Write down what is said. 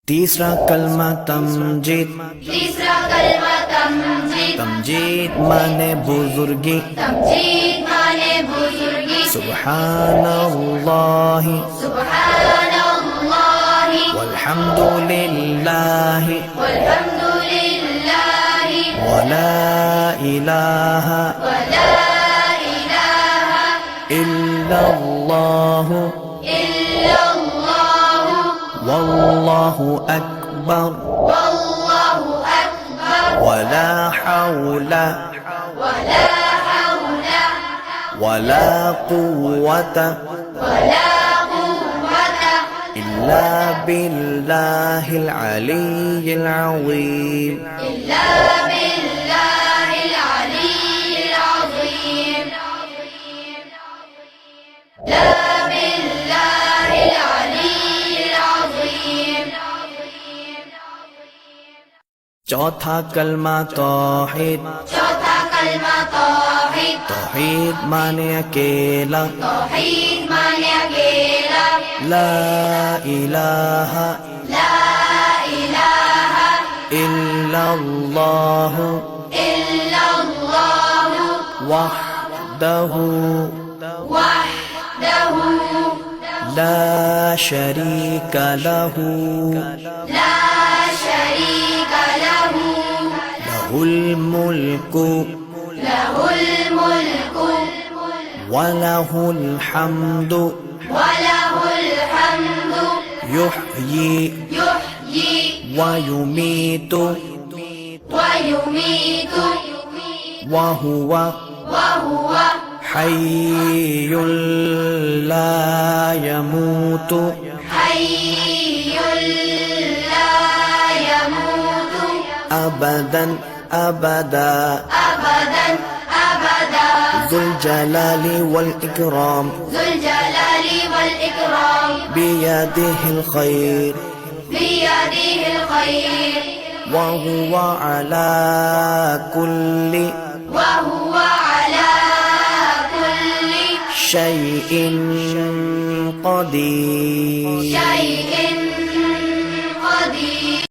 तीसरा कलमा तमजीद। तीसरा कलमा तमजीद। तमजीद माने बुजुर्गी। तमजीद माने बुजुर्गी। सुब्हानल्लाहि सुब्हानल्लाहि वल्हम्दुलिल्लाहि वल्हम्दुलिल्लाहि वला इलाहा वला इलाहा इल्लल्लाहु इल्लल्लाहु वल्लाहु अकबर वल्लाहु अकबर वला हौला वला हौला वला कुव्वता वला कुव्वता इल्ला बिल्लाहिल अलिय्यिल अज़ीम। इल्ला बिल्लाहिल अलिय्यिल अज़ीम। ला बिल्लाहिल अलिय्यिल अज़ीम। चौथा कलमा तौहीद। चौथा कलमा तौहीद। तौहीद माने अकेला। तौहीद माने अकेला। ला इलाहा ला इलाहा इल्लल्लाहु इल्लल्लाहु वहदहु वहदहु ला शरीका लहु ला शरीका लहु लहुल मुल्कु लहुल मुल्कु वलहुल हम्दु वलहुल हम्दु युह्यी युह्यी वयुमीतु वयुमीतु वहुव वहुव हय्युल ला यमूतु हय्युल ला यमूतु अबदन अबदा अबदन अबदा ज़ुल जलाली वल इकराम ज़ुल जलाली वल इकराम बियदिहिल खैर बियदिहिल खैर वहुव अला कुल्लि वहुव अला कुल्लि शैइन क़दीर। शैइन